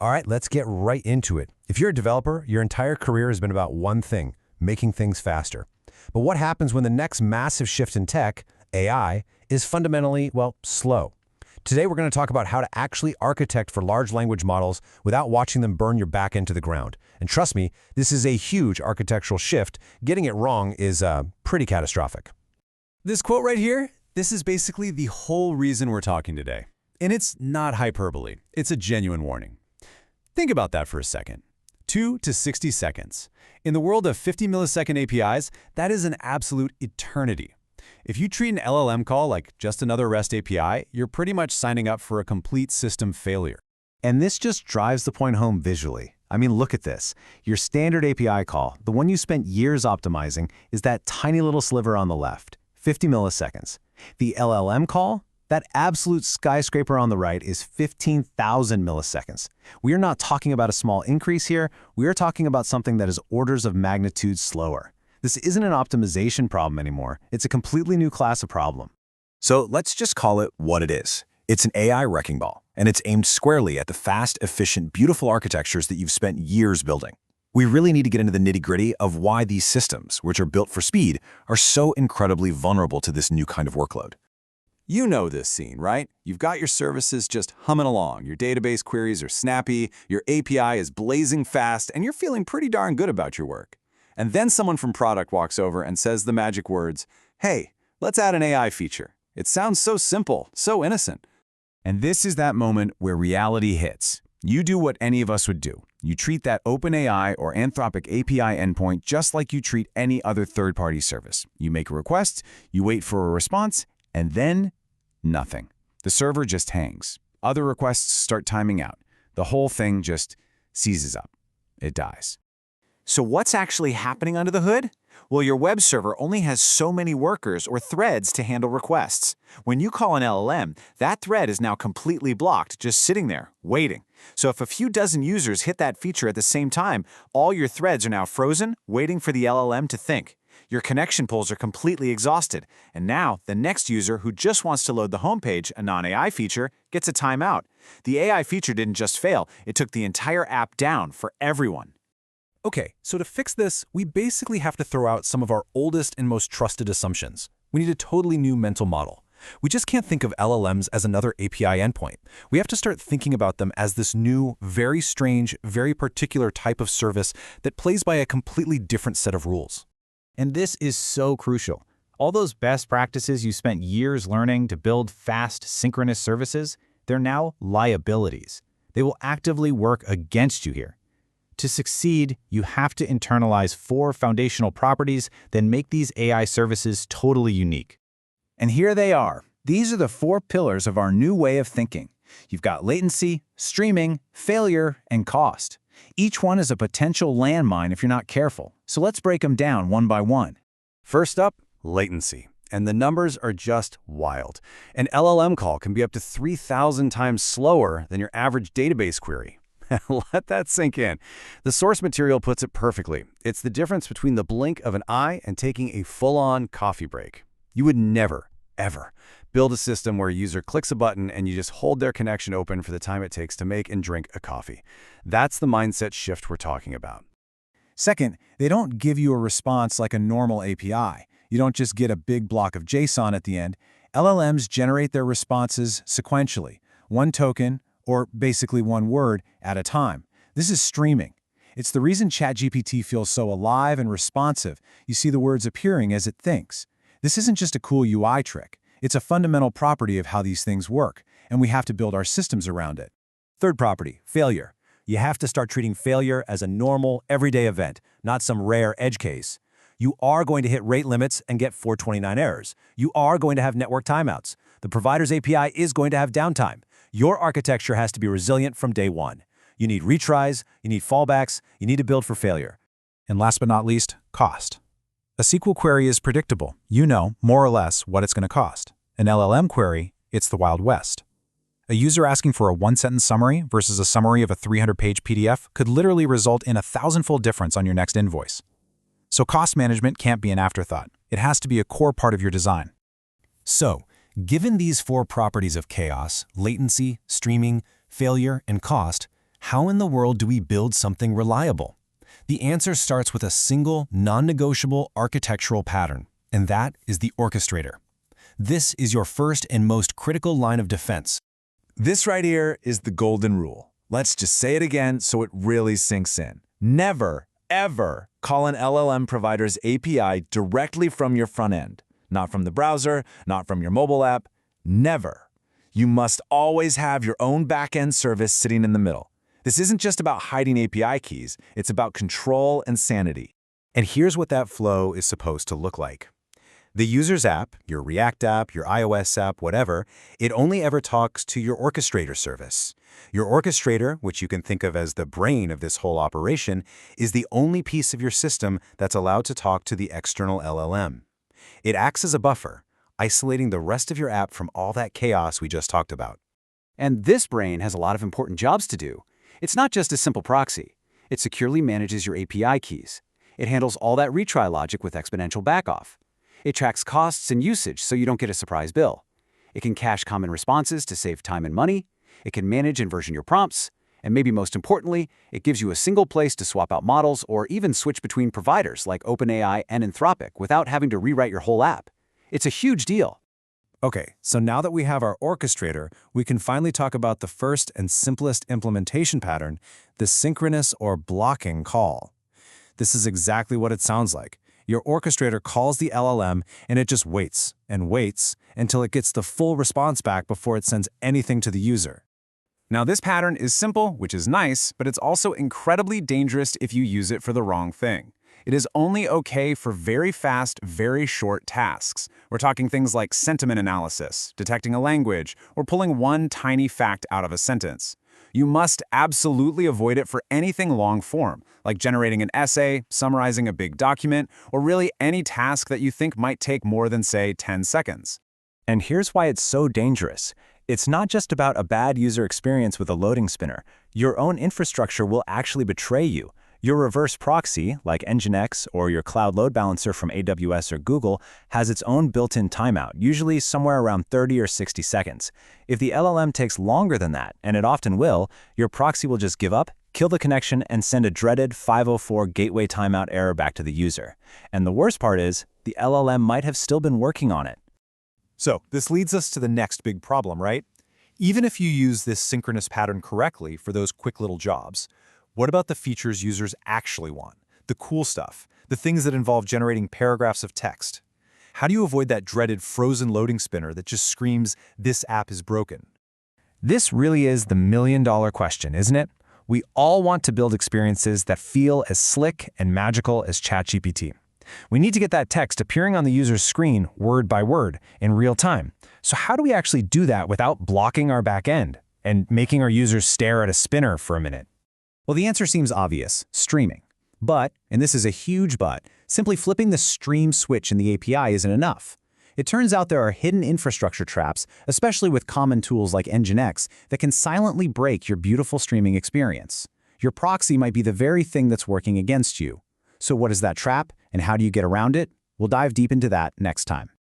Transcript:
All right, let's get right into it. If you're a developer, your entire career has been about one thing, making things faster. But what happens when the next massive shift in tech, AI, is fundamentally, well, slow? Today, we're going to talk about how to actually architect for large language models without watching them burn your backend to the ground. And trust me, this is a huge architectural shift. Getting it wrong is pretty catastrophic. This quote right here, this is basically the whole reason we're talking today. And it's not hyperbole. It's a genuine warning. Think about that for a second. 2 to 60 seconds. In the world of 50 millisecond APIs, that is an absolute eternity. If you treat an LLM call like just another REST API, you're pretty much signing up for a complete system failure. And this just drives the point home visually. I mean, look at this. Your standard API call, the one you spent years optimizing, is that tiny little sliver on the left, 50 milliseconds. The LLM call, that absolute skyscraper on the right, is 15,000 milliseconds. We are not talking about a small increase here. We are talking about something that is orders of magnitude slower. This isn't an optimization problem anymore. It's a completely new class of problem. So let's just call it what it is. It's an AI wrecking ball, and it's aimed squarely at the fast, efficient, beautiful architectures that you've spent years building. We really need to get into the nitty-gritty of why these systems, which are built for speed, are so incredibly vulnerable to this new kind of workload. You know this scene, right? You've got your services just humming along. Your database queries are snappy, your API is blazing fast, and you're feeling pretty darn good about your work. And then someone from product walks over and says the magic words, "Hey, let's add an AI feature." It sounds so simple, so innocent. And this is that moment where reality hits. You do what any of us would do. You treat that OpenAI or Anthropic API endpoint just like you treat any other third-party service. You make a request, you wait for a response, and then nothing. The server just hangs. Other requests start timing out. The whole thing just seizes up. It dies. So what's actually happening under the hood? Well, your web server only has so many workers or threads to handle requests. When you call an LLM, that thread is now completely blocked, just sitting there, waiting. So if a few dozen users hit that feature at the same time, all your threads are now frozen, waiting for the LLM to think. Your connection pools are completely exhausted, and now the next user who just wants to load the homepage, a non-AI feature, gets a timeout. The AI feature didn't just fail, it took the entire app down for everyone. Okay, so to fix this, we basically have to throw out some of our oldest and most trusted assumptions. We need a totally new mental model. We just can't think of LLMs as another API endpoint. We have to start thinking about them as this new, very strange, very particular type of service that plays by a completely different set of rules. And this is so crucial. All those best practices you spent years learning to build fast, synchronous services, they're now liabilities. They will actively work against you here. To succeed, you have to internalize 4 foundational properties that make these AI services totally unique. And here they are. These are the 4 pillars of our new way of thinking. You've got latency, streaming, failure, and cost. Each one is a potential landmine if you're not careful. So let's break them down one by one. First up, latency. And the numbers are just wild. An LLM call can be up to 3,000 times slower than your average database query. Let that sink in. The source material puts it perfectly. It's the difference between the blink of an eye and taking a full-on coffee break. You would never, ever build a system where a user clicks a button and you just hold their connection open for the time it takes to make and drink a coffee. That's the mindset shift we're talking about. Second, they don't give you a response like a normal API. You don't just get a big block of JSON at the end. LLMs generate their responses sequentially, one token, or basically one word at a time. This is streaming. It's the reason ChatGPT feels so alive and responsive. You see the words appearing as it thinks. This isn't just a cool UI trick. It's a fundamental property of how these things work, and we have to build our systems around it. Third property, failure. You have to start treating failure as a normal, everyday event, not some rare edge case. You are going to hit rate limits and get 429 errors. You are going to have network timeouts. The provider's API is going to have downtime. Your architecture has to be resilient from day one. You need retries, you need fallbacks, you need to build for failure. And last but not least, cost. A SQL query is predictable. You know, more or less, what it's going to cost. An LLM query, it's the Wild West. A user asking for a one-sentence summary versus a summary of a 300-page PDF could literally result in a 1,000-fold difference on your next invoice. So cost management can't be an afterthought. It has to be a core part of your design. So, given these 4 properties of chaos, latency, streaming, failure, and cost, How in the world do we build something reliable? The answer starts with a single, non-negotiable architectural pattern, and that is the orchestrator. This is your first and most critical line of defense. This right here is the golden rule. Let's just say it again so it really sinks in. Never, ever call an LLM provider's API directly from your front end. Not from the browser, not from your mobile app. Never. You must always have your own backend service sitting in the middle. This isn't just about hiding API keys, it's about control and sanity. And here's what that flow is supposed to look like. The user's app, your React app, your iOS app, whatever, it only ever talks to your orchestrator service. Your orchestrator, which you can think of as the brain of this whole operation, is the only piece of your system that's allowed to talk to the external LLM. It acts as a buffer, isolating the rest of your app from all that chaos we just talked about. And this brain has a lot of important jobs to do. It's not just a simple proxy. It securely manages your API keys. It handles all that retry logic with exponential backoff. It tracks costs and usage so you don't get a surprise bill. It can cache common responses to save time and money. It can manage and version your prompts. And maybe most importantly, it gives you a single place to swap out models or even switch between providers like OpenAI and Anthropic without having to rewrite your whole app. It's a huge deal. Okay, so now that we have our orchestrator, we can finally talk about the first and simplest implementation pattern, the synchronous or blocking call. This is exactly what it sounds like. Your orchestrator calls the LLM and it just waits and waits until it gets the full response back before it sends anything to the user. Now, this pattern is simple, which is nice, but it's also incredibly dangerous if you use it for the wrong thing. It is only okay for very fast, very short tasks. We're talking things like sentiment analysis, detecting a language, or pulling one tiny fact out of a sentence. You must absolutely avoid it for anything long form, like generating an essay, summarizing a big document, or really any task that you think might take more than, say, 10 seconds. And here's why it's so dangerous. It's not just about a bad user experience with a loading spinner. Your own infrastructure will actually betray you. Your reverse proxy, like Nginx or your cloud load balancer from AWS or Google, has its own built-in timeout, usually somewhere around 30 or 60 seconds. If the LLM takes longer than that, and it often will, your proxy will just give up, kill the connection, and send a dreaded 504 gateway timeout error back to the user. And the worst part is, the LLM might have still been working on it. So, this leads us to the next big problem, right? Even if you use this synchronous pattern correctly for those quick little jobs, what about the features users actually want? The cool stuff, the things that involve generating paragraphs of text. How do you avoid that dreaded frozen loading spinner that just screams, "This app is broken"? This really is the million-dollar question, isn't it? We all want to build experiences that feel as slick and magical as ChatGPT. We need to get that text appearing on the user's screen word by word in real time. So how do we actually do that without blocking our back end and making our users stare at a spinner for a minute? Well, the answer seems obvious, streaming. But, and this is a huge but, simply flipping the stream switch in the API isn't enough. It turns out there are hidden infrastructure traps, especially with common tools like Nginx, that can silently break your beautiful streaming experience. Your proxy might be the very thing that's working against you. So what is that trap, and how do you get around it? We'll dive deep into that next time.